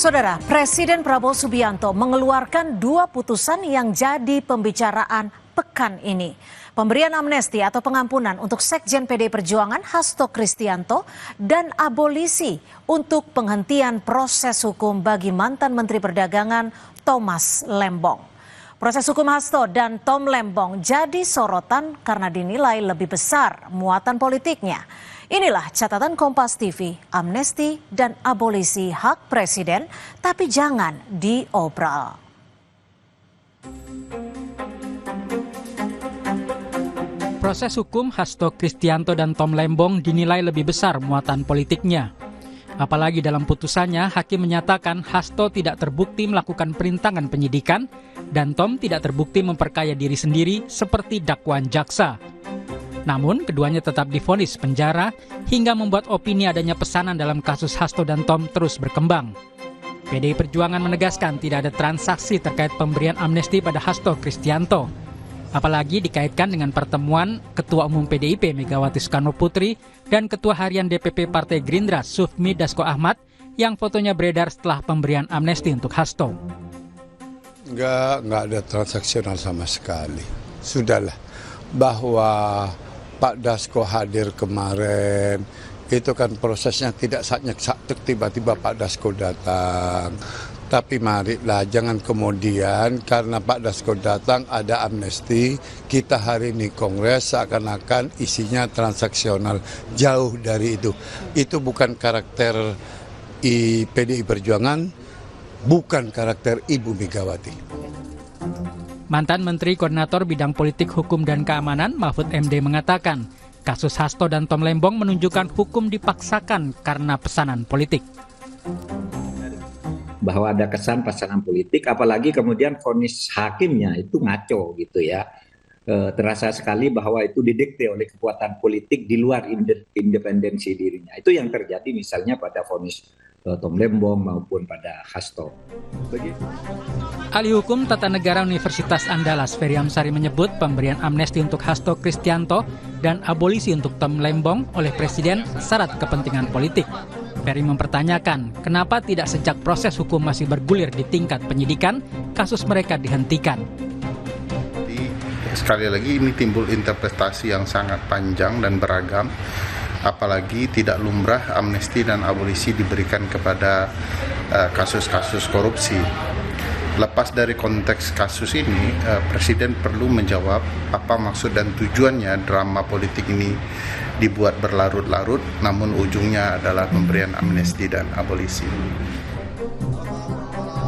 Saudara, Presiden Prabowo Subianto mengeluarkan dua putusan yang jadi pembicaraan pekan ini. Pemberian amnesti atau pengampunan untuk Sekjen PDI Perjuangan Hasto Kristianto dan abolisi untuk penghentian proses hukum bagi mantan Menteri Perdagangan Thomas Lembong. Proses hukum Hasto dan Tom Lembong jadi sorotan karena dinilai lebih besar muatan politiknya. Inilah catatan Kompas TV, amnesti dan abolisi hak presiden, tapi jangan diobral. Proses hukum Hasto Kristianto dan Tom Lembong dinilai lebih besar muatan politiknya. Apalagi dalam putusannya, hakim menyatakan Hasto tidak terbukti melakukan perintangan penyidikan dan Tom tidak terbukti memperkaya diri sendiri seperti dakwaan jaksa. Namun, keduanya tetap divonis penjara hingga membuat opini adanya pesanan dalam kasus Hasto dan Tom terus berkembang. PDI Perjuangan menegaskan tidak ada transaksi terkait pemberian amnesti pada Hasto Kristianto. Apalagi dikaitkan dengan pertemuan Ketua Umum PDIP Megawati Soekarno Putri dan Ketua Harian DPP Partai Gerindra Sufmi Dasko Ahmad yang fotonya beredar setelah pemberian amnesti untuk Hasto. Enggak ada transaksional sama sekali. Sudahlah, bahwa Pak Dasko hadir kemarin, itu kan prosesnya tidak sakit tiba-tiba Pak Dasko datang. Tapi marilah jangan kemudian karena Pak Dasko datang ada amnesti, kita hari ini kongres seakan-akan isinya transaksional. Jauh dari itu. Itu bukan karakter PDI Perjuangan, bukan karakter Ibu Megawati. Mantan Menteri Koordinator Bidang Politik, Hukum, dan Keamanan Mahfud MD mengatakan, kasus Hasto dan Tom Lembong menunjukkan hukum dipaksakan karena pesanan politik. Bahwa ada kesan pasangan politik, apalagi kemudian vonis hakimnya itu ngaco gitu ya. Terasa sekali bahwa itu didikte oleh kekuatan politik di luar independensi dirinya. Itu yang terjadi misalnya pada vonis Tom Lembong maupun pada Hasto. Begitu. Ahli Hukum Tata Negara Universitas Andalas Ferry Amsari menyebut pemberian amnesti untuk Hasto Kristianto dan abolisi untuk Tom Lembong oleh Presiden syarat kepentingan politik. Ferry mempertanyakan kenapa tidak sejak proses hukum masih bergulir di tingkat penyidikan, kasus mereka dihentikan. Sekali lagi ini timbul interpretasi yang sangat panjang dan beragam. Apalagi tidak lumrah amnesti dan abolisi diberikan kepada kasus-kasus korupsi. Lepas dari konteks kasus ini, Presiden perlu menjawab apa maksud dan tujuannya drama politik ini dibuat berlarut-larut, namun ujungnya adalah pemberian amnesti dan abolisi.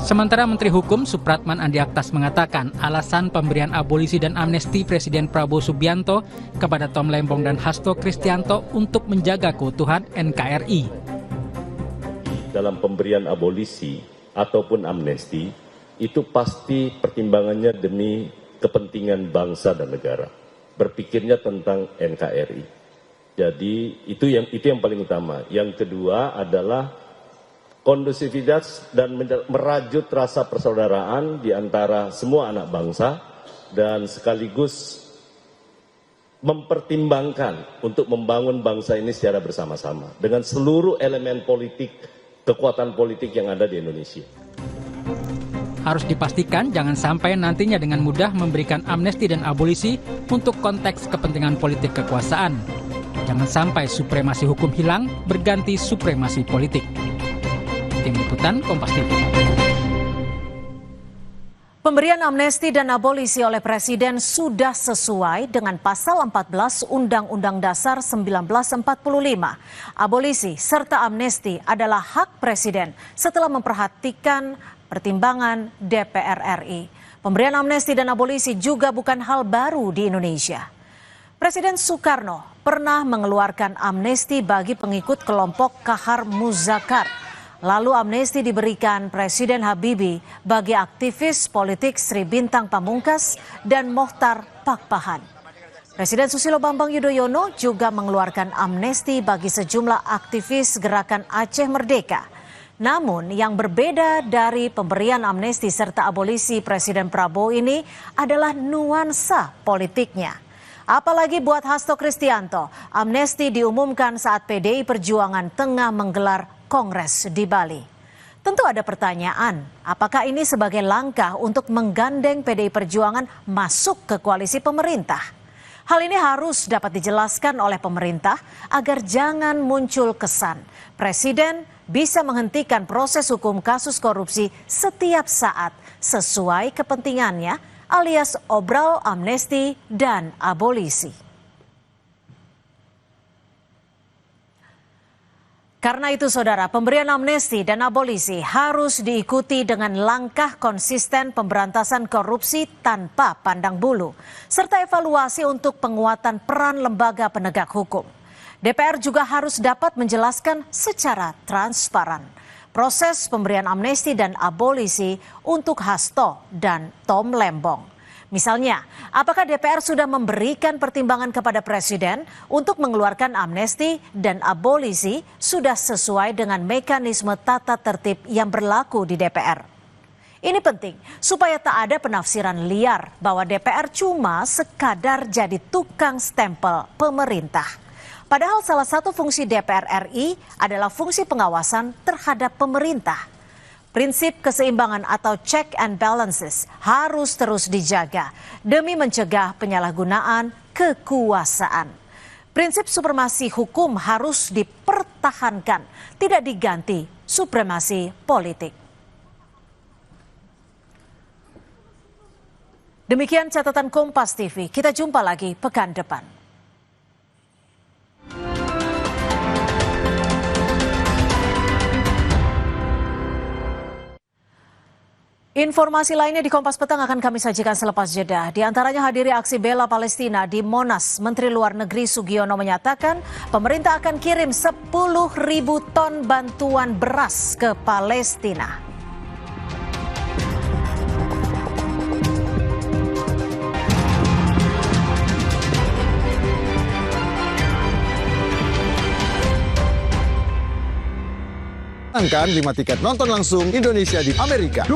Sementara Menteri Hukum Supratman Andi Aktas mengatakan alasan pemberian abolisi dan amnesti Presiden Prabowo Subianto kepada Tom Lembong dan Hasto Kristianto untuk menjaga keutuhan NKRI. Dalam pemberian abolisi ataupun amnesti, itu pasti pertimbangannya demi kepentingan bangsa dan negara. Berpikirnya tentang NKRI. Jadi itu yang paling utama. Yang kedua adalah kondusivitas dan merajut rasa persaudaraan di antara semua anak bangsa dan sekaligus mempertimbangkan untuk membangun bangsa ini secara bersama-sama dengan seluruh elemen politik, kekuatan politik yang ada di Indonesia. Harus dipastikan jangan sampai nantinya dengan mudah memberikan amnesti dan abolisi untuk konteks kepentingan politik kekuasaan. Jangan sampai supremasi hukum hilang berganti supremasi politik. Tim Liputan Kompas TV. Pemberian amnesti dan abolisi oleh Presiden sudah sesuai dengan Pasal 14 Undang-Undang Dasar 1945. Abolisi serta amnesti adalah hak Presiden setelah memperhatikan pertimbangan DPR RI. Pemberian amnesti dan abolisi juga bukan hal baru di Indonesia. Presiden Soekarno pernah mengeluarkan amnesti bagi pengikut kelompok Kahar Muzakar. Lalu amnesti diberikan Presiden Habibie bagi aktivis politik Sri Bintang Pamungkas dan Mohtar Pakpahan. Presiden Susilo Bambang Yudhoyono juga mengeluarkan amnesti bagi sejumlah aktivis Gerakan Aceh Merdeka. Namun yang berbeda dari pemberian amnesti serta abolisi Presiden Prabowo ini adalah nuansa politiknya. Apalagi buat Hasto Kristianto, amnesti diumumkan saat PDI Perjuangan tengah menggelar Kongres di Bali. Tentu ada pertanyaan, apakah ini sebagai langkah untuk menggandeng PDI Perjuangan masuk ke koalisi pemerintah? Hal ini harus dapat dijelaskan oleh pemerintah agar jangan muncul kesan Presiden bisa menghentikan proses hukum kasus korupsi setiap saat sesuai kepentingannya alias obral amnesti dan abolisi. Karena itu saudara, pemberian amnesti dan abolisi harus diikuti dengan langkah konsisten pemberantasan korupsi tanpa pandang bulu, serta evaluasi untuk penguatan peran lembaga penegak hukum. DPR juga harus dapat menjelaskan secara transparan proses pemberian amnesti dan abolisi untuk Hasto dan Tom Lembong. Misalnya, apakah DPR sudah memberikan pertimbangan kepada Presiden untuk mengeluarkan amnesti dan abolisi sudah sesuai dengan mekanisme tata tertib yang berlaku di DPR? Ini penting supaya tak ada penafsiran liar bahwa DPR cuma sekadar jadi tukang stempel pemerintah. Padahal salah satu fungsi DPR RI adalah fungsi pengawasan terhadap pemerintah. Prinsip keseimbangan atau check and balances harus terus dijaga demi mencegah penyalahgunaan kekuasaan. Prinsip supremasi hukum harus dipertahankan, tidak diganti supremasi politik. Demikian catatan Kompas TV, kita jumpa lagi pekan depan. Informasi lainnya di Kompas Petang akan kami sajikan selepas jeda. Di antaranya hadiri aksi bela Palestina di Monas. Menteri Luar Negeri Sugiono menyatakan pemerintah akan kirim 10.000 ton bantuan beras ke Palestina. Angkat 5 tiket nonton langsung Indonesia di Amerika.